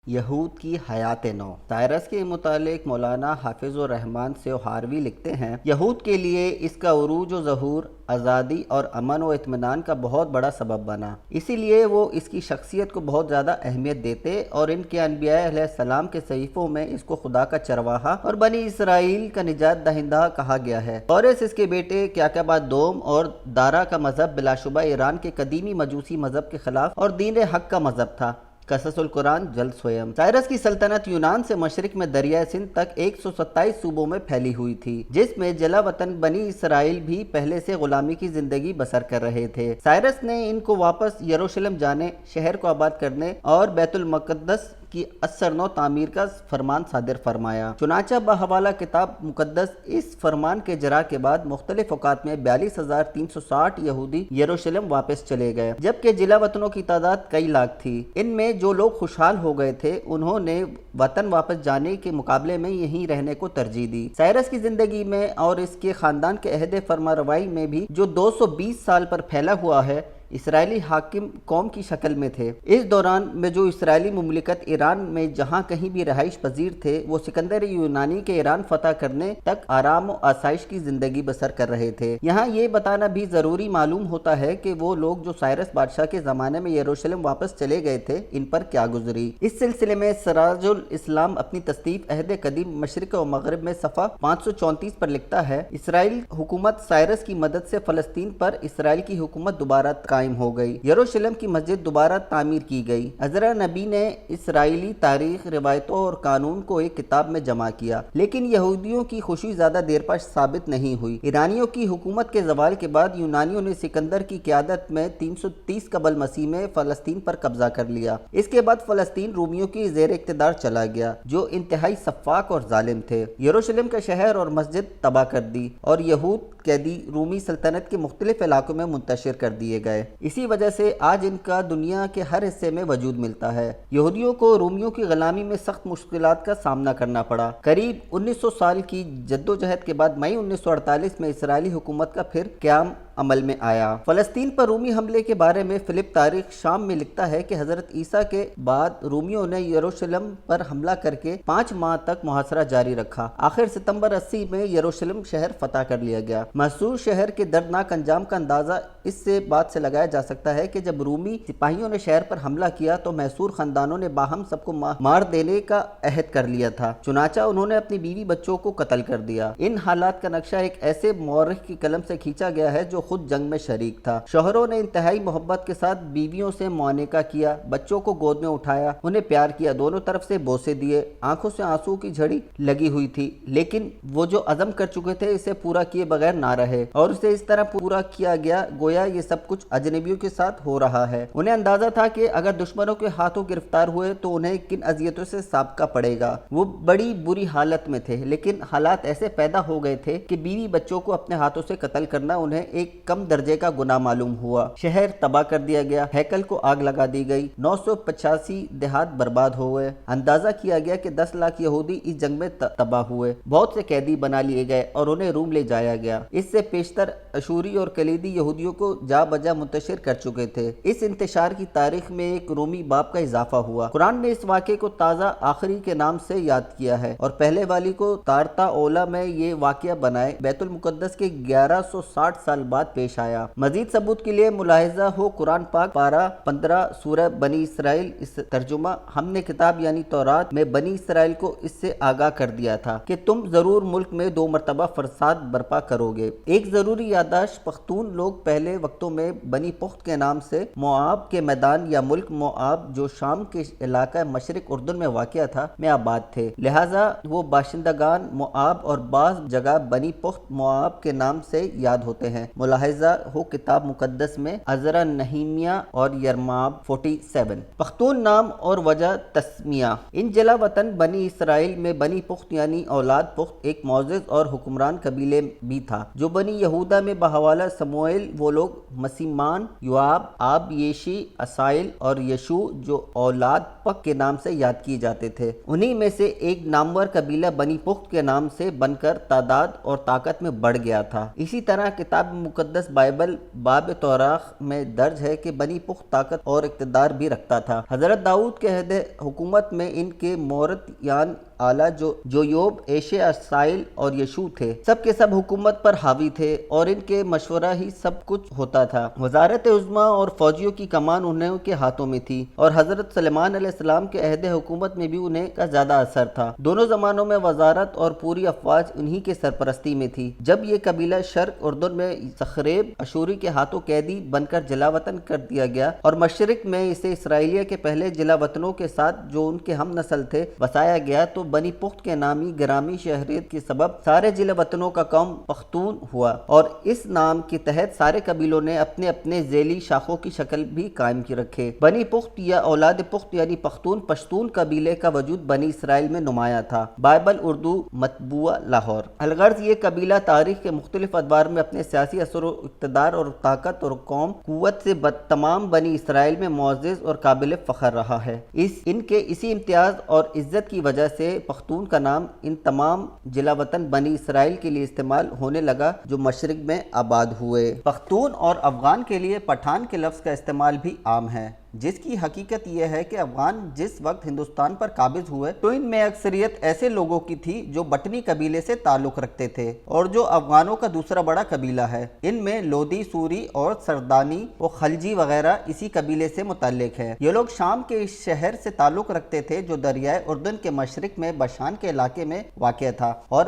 یہود کی حیات نو۔ سائرس کے متعلق مولانا حافظ الرحمن سیوہاروی لکھتے ہیں، یہود کے لیے اس کا عروج و ظہور آزادی اور امن و اطمینان کا بہت بڑا سبب بنا، اسی لیے وہ اس کی شخصیت کو بہت زیادہ اہمیت دیتے اور ان کے انبیاء علیہ السلام کے صحیفوں میں اس کو خدا کا چرواہا اور بنی اسرائیل کا نجات دہندہ کہا گیا ہے۔ قورش اس کے بیٹے کیاکبہ دوم اور دارا کا مذہب بلا شبہ ایران کے قدیمی مجوسی مذہب کے خلاف اور دین حق کا مذہب تھا۔ قصص القرآن جلد سویم۔ سائرس کی سلطنت یونان سے مشرق میں دریائے سندھ تک 127 صوبوں میں پھیلی ہوئی تھی، جس میں جلا وطن بنی اسرائیل بھی پہلے سے غلامی کی زندگی بسر کر رہے تھے۔ سائرس نے ان کو واپس یروشلم جانے، شہر کو آباد کرنے اور بیت المقدس کی اثر نو تعمیر کا فرمان صادر فرمایا۔ چنانچہ بحوالہ کتاب مقدس اس فرمان کے جرا کے بعد مختلف اوقات میں 42,360 یہودی یروشلم واپس چلے گئے، جبکہ جلا وطنوں کی تعداد کئی لاکھ تھی۔ ان میں جو لوگ خوشحال ہو گئے تھے انہوں نے وطن واپس جانے کے مقابلے میں یہیں رہنے کو ترجیح دی۔ سائرس کی زندگی میں اور اس کے خاندان کے عہد فرمانروائی میں بھی جو 220 سال پر پھیلا ہوا ہے، اسرائیلی حاکم قوم کی شکل میں تھے۔ اس دوران میں جو اسرائیلی مملکت ایران میں جہاں کہیں بھی رہائش پذیر تھے، وہ سکندر یونانی کے ایران فتح کرنے تک آرام و آسائش کی زندگی بسر کر رہے تھے۔ یہاں یہ بتانا بھی ضروری معلوم ہوتا ہے کہ وہ لوگ جو سائرس بادشاہ کے زمانے میں یروشلم واپس چلے گئے تھے، ان پر کیا گزری۔ اس سلسلے میں سراج الاسلام اپنی تصنیف عہد قدیم مشرق و مغرب میں صفحہ 534 پر لکھتا ہے، اسرائیل حکومت سائرس کی مدد سے فلسطین پر اسرائیل کی حکومت دوبارہ قائم ہو گئی۔ یروشلم کی مسجد دوبارہ تعمیر کی گئی۔ عزرا نبی نے اسرائیلی تاریخ، روایتوں اور قانون کو ایک کتاب میں جمع کیا، لیکن یہودیوں کی خوشی زیادہ دیر پر ثابت نہیں ہوئی۔ ایرانیوں کی حکومت کے زوال کے بعد یونانیوں نے سکندر کی قیادت میں 330 قبل مسیح میں فلسطین پر قبضہ کر لیا۔ اس کے بعد فلسطین رومیوں کی زیر اقتدار چلا گیا، جو انتہائی سفاک اور ظالم تھے۔ یروشلم کا شہر اور مسجد تباہ کر دی اور یہود قیدی رومی سلطنت کے مختلف علاقوں میں منتشر کر دیے گئے۔ اسی وجہ سے آج ان کا دنیا کے ہر حصے میں وجود ملتا ہے۔ یہودیوں کو رومیوں کی غلامی میں سخت مشکلات کا سامنا کرنا پڑا۔ قریب 1900 سال کی جدوجہد کے بعد مئی 1948 میں اسرائیلی حکومت کا پھر قیام عمل میں آیا۔ فلسطین پر رومی حملے کے بارے میں فلپ تاریخ شام میں لکھتا ہے کہ حضرت عیسیٰ کے بعد رومیوں نے یروشلم پر حملہ کر کے 5 ماہ تک محاصرہ جاری رکھا۔ آخر ستمبر 80 میں یروشلم شہر فتح کر لیا گیا۔ محصور شہر کے دردناک انجام کا اندازہ اس سے بات سے لگایا جا سکتا ہے کہ جب رومی سپاہیوں نے شہر پر حملہ کیا تو محصور خاندانوں نے باہم سب کو مار دینے کا عہد کر لیا تھا، چنانچہ انہوں نے اپنی بیوی بچوں کو قتل کر دیا۔ ان حالات کا نقشہ ایک ایسے مورخ کی قلم سے کھینچا گیا ہے جو خود جنگ میں شریک تھا۔ شوہروں نے انتہائی محبت کے ساتھ بیویوں سے معانقہ کیا، بچوں کو گود میں اٹھایا، انہیں پیار کیا، دونوں طرف سے بوسے دیے۔ آنکھوں سے آنسو کی جھڑی لگی ہوئی تھی، لیکن وہ جو عزم کر چکے تھے اسے پورا کیے بغیر نہ رہے، اور اسے اس طرح پورا کیا گیا گویا یہ سب کچھ اجنبیوں کے ساتھ ہو رہا ہے۔ انہیں اندازہ تھا کہ اگر دشمنوں کے ہاتھوں گرفتار ہوئے تو انہیں کن اذیتوں سے سابقہ پڑے گا۔ وہ بڑی بری حالت میں تھے، لیکن حالات ایسے پیدا ہو گئے تھے کہ بیوی بچوں کو اپنے ہاتھوں سے قتل کرنا انہیں ایک کم درجے کا گناہ معلوم ہوا۔ شہر تباہ کر دیا گیا، ہیکل کو آگ لگا دی گئی، 985 دیہات برباد ہوئے۔ اندازہ کیا گیا کہ 10 لاکھ یہودی اس جنگ میں تباہ ہوئے۔ بہت سے قیدی بنا لیے گئے اور انہیں روم لے جایا گیا۔ اس سے پیشتر اشوری اور کلیدی یہودیوں کو جا بجا منتشر کر چکے تھے۔ اس انتشار کی تاریخ میں ایک رومی باب کا اضافہ ہوا۔ قرآن نے اس واقعے کو تازہ آخری کے نام سے یاد کیا ہے اور پہلے والی کو تارتا اولا میں یہ واقعہ بنائے بیت المقدس کے 1160 سال بعد پیش آیا۔ مزید ثبوت کے لیے ملاحظہ ہو قرآن پاک پارہ 15 سورہ بنی اسرائیل۔ اس ترجمہ، ہم نے کتاب یعنی تورات میں بنی اسرائیل کو اس سے آگاہ کر دیا تھا کہ تم ضرور ملک میں 2 مرتبہ فساد برپا کرو گے۔ ایک ضروری یادداشت، پختون لوگ پہلے وقتوں میں بنی پخت کے نام سے موآب کے میدان یا ملک موآب جو شام کے علاقہ مشرق اردن میں واقع تھا میں آباد تھے، لہٰذا وہ باشندگان موآب اور بعض جگہ بنی پخت موآب کے نام سے یاد ہوتے ہیں۔ ملاحظہ ہو کتاب مقدس میں عزرا، نہیمیہ اور یرمیہ 47۔ پختون نام اور وجہ تسمیہ۔ ان جلا وطن بنی اسرائیل میں بنی پخت یعنی اولاد پخت ایک معزز اور حکمران قبیلے بھی تھا۔ جو بنی یہودا میں بحوالہ سموئیل وہ لوگ مسیمان، یوآب، آب یشی، اسائل اور یشوع جو اولاد پک کے نام سے یاد کیے جاتے تھے، انہی میں سے ایک نامور قبیلہ بنی پخت کے نام سے بن کر تعداد اور طاقت میں بڑھ گیا تھا۔ اسی طرح کتاب مقدس مقدس بائبل باب توراخ میں درج ہے کہ بنی پخت طاقت اور اقتدار بھی رکھتا تھا۔ حضرت داؤد کے عہد حکومت میں ان کے مورد یان آلہ جو یوب، ایشے، اسائل اور یشوع تھے، سب کے سب حکومت پر حاوی تھے اور ان کے مشورہ ہی سب کچھ ہوتا تھا۔ وزارت عظمیٰ اور فوجیوں کی کمان انہیں کے ہاتھوں میں تھی اور حضرت سلیمان علیہ السلام کے عہد حکومت میں بھی انہیں کا زیادہ اثر تھا۔ دونوں زمانوں میں وزارت اور پوری افواج انہی کے سرپرستی میں تھی۔ جب یہ قبیلہ شرق اردن میں سخریب اشوری کے ہاتھوں قیدی بن کر جلا وطن کر دیا گیا اور مشرق میں اسے اسرائیلیہ کے پہلے جلا وطنوں کے ساتھ جو ان کے ہم نسل تھے بسایا گیا، تو بنی پخت کے نامی گرامی شہریت کے سبب سارے جلا وطنوں کا قوم پختون ہوا اور اس نام کے تحت سارے قبیلوں نے اپنے اپنے ذیلی شاخوں کی شکل بھی قائم کی رکھے۔ بنی پخت یا اولاد پخت یعنی پختون پشتون قبیلے کا وجود بنی اسرائیل میں نمایاں تھا۔ بائبل اردو مطبوعہ لاہور۔ الغرض یہ قبیلہ تاریخ کے مختلف ادوار میں اپنے سیاسی اثر و اقتدار اور طاقت اور قوم قوت سے تمام بنی اسرائیل میں معزز اور قابل فخر رہا ہے۔ ان کے اسی امتیاز اور عزت کی وجہ سے پختون کا نام ان تمام جلا وطن بنی اسرائیل کے لیے استعمال ہونے لگا جو مشرق میں آباد ہوئے۔ پختون اور افغان کے لیے پٹھان کے لفظ کا استعمال بھی عام ہے، جس کی حقیقت یہ ہے کہ افغان جس وقت ہندوستان پر قابض ہوئے تو ان میں اکثریت ایسے لوگوں کی تھی جو بٹنی قبیلے سے تعلق رکھتے تھے اور جو افغانوں کا دوسرا بڑا قبیلہ ہے۔ ان میں لودھی، سوری اور سردانی و خلجی وغیرہ اسی قبیلے سے متعلق ہیں۔ یہ لوگ شام کے اس شہر سے تعلق رکھتے تھے جو دریائے اردن کے مشرق میں بشان کے علاقے میں واقع تھا اور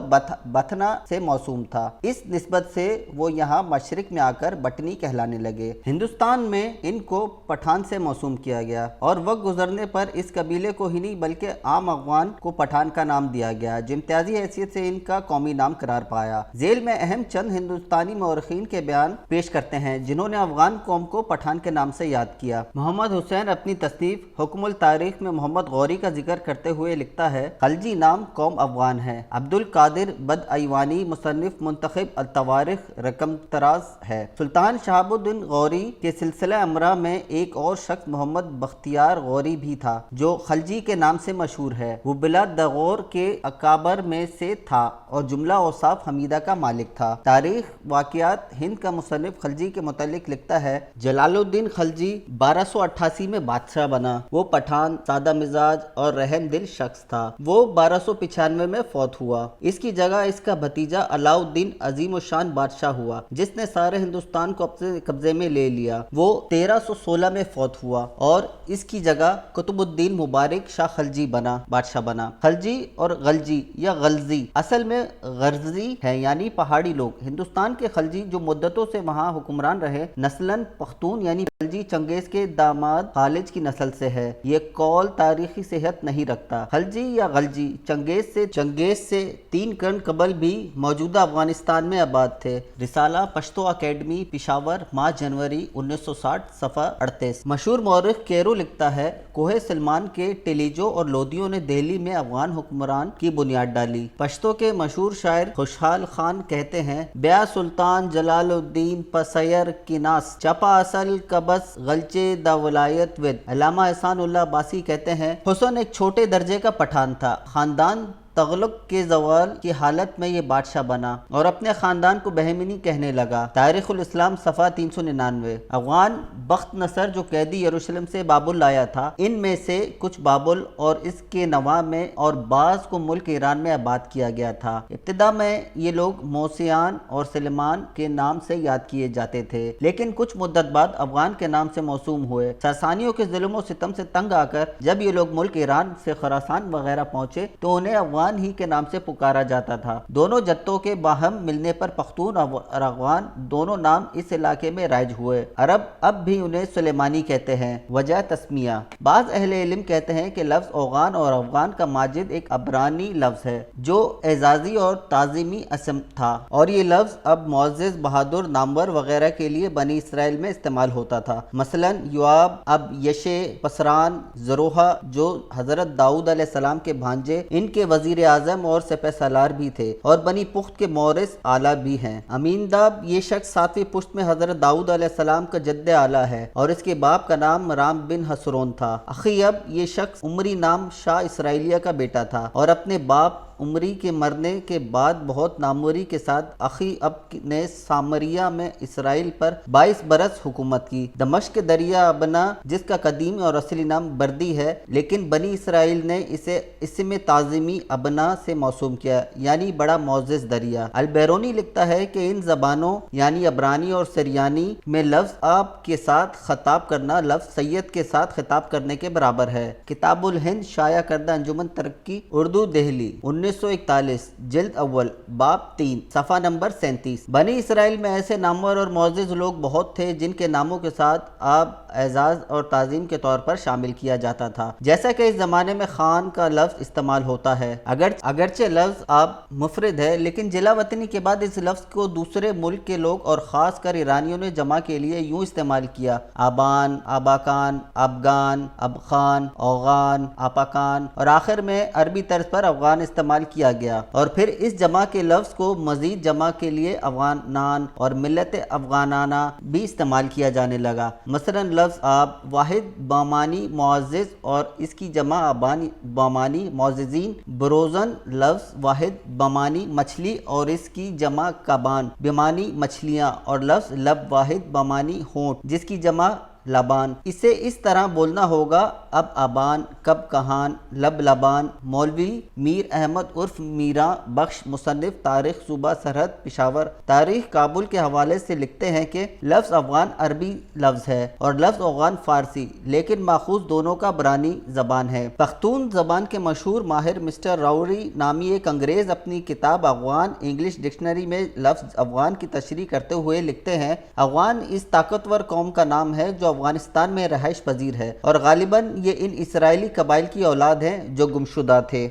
بتھنا سے موسوم تھا۔ اس نسبت سے وہ یہاں مشرق میں آ کر بٹنی کہلانے لگے۔ ہندوستان میں ان کو پٹھان سے موسوم کیا گیا اور وقت گزرنے پر اس قبیلے کو ہی نہیں بلکہ عام افغان کو پٹھان کا نام دیا گیا، جو امتیازی حیثیت سے ان کا قومی نام قرار پایا۔ ذیل میں اہم چند ہندوستانی مورخین کے بیان پیش کرتے ہیں جنہوں نے افغان قوم کو پٹھان کے نام سے یاد کیا۔ محمد حسین اپنی تصنیف حکم التاریخ میں محمد غوری کا ذکر کرتے ہوئے لکھتا ہے، خلجی نام قوم افغان ہے۔ عبد القادر بد ایوانی مصنف منتخب التوارخ رقم طراز ہے۔ سلطان شہاب الدین غوری کے سلسلہ امرا میں ایک اور شخص محمد بختیار غوری بھی تھا جو خلجی کے نام سے مشہور ہے۔ وہ بلاد دغور کے اکابر میں سے تھا اور جملہ اوصاف حمیدہ کا مالک تھا۔ تاریخ واقعات ہند کا مصنف خلجی کے متعلق لکھتا ہے، جلال الدین خلجی 1288 میں بادشاہ بنا۔ وہ پٹھان، سادہ مزاج اور رحم دل شخص تھا۔ وہ 1295 میں فوت ہوا۔ اس کی جگہ اس کا بھتیجا علاء الدین عظیم الشان بادشاہ ہوا جس نے سارے ہندوستان کو اپنے قبضے میں لے لیا۔ وہ 1316 میں فوت ہوا اور اس کی جگہ قطب الدین مبارک شاہ خلجی بادشاہ بنا۔ خلجی اور غلجی یا غلزی اصل میں غرزی ہے یعنی پہاڑی لوگ۔ ہندوستان کے خلجی جو مدتوں سے وہاں حکمران رہے نسلاً پختون یعنی خلجی چنگیز کے داماد خالد کی نسل سے ہے۔ یہ قول تاریخی صحت نہیں رکھتا۔ خلجی یا غلجی چنگیز سے 3 قرن قبل بھی موجودہ افغانستان میں آباد تھے۔ رسالہ پشتو اکیڈمی پشاور ماہ جنوری 1960 صفحہ 38۔ مشہور مورخ کیرو لکھتا ہے، کوہ سلمان کے ٹیلیجو اور لودھیوں نے دہلی میں افغان حکمران کی بنیاد ڈالی۔ پشتو کے مشہور شاعر خوشحال خان کہتے ہیں، بیا سلطان جلال الدین پسیر کی ناس چپا اصل کبس غلچے دا ولایت ود۔ علامہ احسان اللہ باسی کہتے ہیں، حسن ایک چھوٹے درجے کا پٹھان تھا۔ خاندان تغلق کے زوال کی حالت میں یہ بادشاہ بنا اور اپنے خاندان کو بہمنی کہنے لگا۔ تاریخ الاسلام صفحہ 399۔ افغان بخت نصر جو قیدی یروشلم سے بابل لایا تھا، ان میں سے کچھ بابل اور اس کے نواح میں اور بعض کو ملک ایران میں آباد کیا گیا تھا۔ ابتدا میں یہ لوگ موسیان اور سلیمان کے نام سے یاد کیے جاتے تھے، لیکن کچھ مدت بعد افغان کے نام سے موسوم ہوئے۔ ساسانیوں کے ظلم و ستم سے تنگ آ کر جب یہ لوگ ملک ایران سے خراسان وغیرہ پہنچے تو انہیں افغان ہی کے نام سے پکارا جاتا تھا۔ دونوں جتوں کے باہم ملنے پر پختون اور افغان دونوں نام اس علاقے میں رائج ہوئے۔ عرب اب بھی انہیں سلیمانی کہتے ہیں۔ وجہ تسمیہ، بعض اہل علم کہتے ہیں کہ لفظ اوغان اور افغان کا ماجد ایک عبرانی لفظ ہے جو اعزازی اور تعظیمی اسم تھا اور یہ لفظ اب معزز، بہادر، نامور وغیرہ کے لیے بنی اسرائیل میں استعمال ہوتا تھا۔ مثلا یوآب، اب یشے، پسران، زروحہ جو حضرت داؤد علیہ السلام کے بھانجے ان کے وزیر اعظم اور سپہ سالار بھی تھے اور بنی پخت کے مورث اعلیٰ بھی ہیں۔ امینادب یہ شخص 7ویں پشت میں حضرت داؤد علیہ السلام کا جد اعلیٰ ہے اور اس کے باپ کا نام رام بن حسرون تھا۔ اخیب یہ شخص عمری نام شاہ اسرائیلیہ کا بیٹا تھا اور اپنے باپ عمری کے مرنے کے بعد بہت ناموری کے ساتھ اخی اب نے سامریہ میں اسرائیل پر 22 برس حکومت کی۔ دمشق دریا ابنا، جس کا قدیم اور اصلی نام بردی ہے، لیکن بنی اسرائیل نے اسے اسم تعظیمی ابنا سے موسوم کیا، یعنی بڑا معزز دریا۔ البیرونی لکھتا ہے کہ ان زبانوں یعنی عبرانی اور سریانی میں لفظ آپ کے ساتھ خطاب کرنا لفظ سید کے ساتھ خطاب کرنے کے برابر ہے۔ کتاب الہند شائع کردہ انجمن ترقی اردو دہلی 1941 جلد اول باب 3 صفحہ نمبر 37۔ بنی اسرائیل میں ایسے نامور اور معزز لوگ بہت تھے جن کے ناموں کے ساتھ آپ اعزاز اور تعظیم کے طور پر شامل کیا جاتا تھا، جیسا کہ اس زمانے میں خان کا لفظ استعمال ہوتا ہے۔ اگرچہ لفظ آپ مفرد ہے، لیکن جلا وطنی کے بعد اس لفظ کو دوسرے ملک کے لوگ اور خاص کر ایرانیوں نے جمع کے لیے یوں استعمال کیا: آبان، آباکان، ابگان، ابخان، اوغان، آپاکان، اور آخر میں عربی طرز پر افغان استعمال کیا گیا، اور پھر اس جمع کے لفظ کو مزید جمع کے لیے افغانان اور ملت افغانانہ بھی استعمال کیا جانے لگا۔ مثلا لفظ آب واحد بامانی معزز اور اس کی جمع آبان بامانی معززین، بروزن لفظ واحد بامانی مچھلی اور اس کی جمع کبان بامانی مچھلیاں، اور لفظ لب واحد بامانی ہونٹ جس کی جمع لبان۔ اسے اس طرح بولنا ہوگا: اب آبان، کب کہان، لب لبان۔ مولوی میر احمد عرف میراں بخش مصنف تاریخ صوبہ سرحد پشاور تاریخ کابل کے حوالے سے لکھتے ہیں کہ لفظ افغان عربی لفظ ہے اور لفظ اوغان فارسی، لیکن ماخوذ دونوں کا برانی زبان ہے۔ پختون زبان کے مشہور ماہر مسٹر راوری نامی ایک انگریز اپنی کتاب افغان انگلش ڈکشنری میں لفظ افغان کی تشریح کرتے ہوئے لکھتے ہیں: افغان اس طاقتور قوم کا نام ہے جو افغانستان میں رہائش پذیر ہے، اور غالباً یہ ان اسرائیلی قبائل کی اولاد ہیں جو گمشدہ تھے۔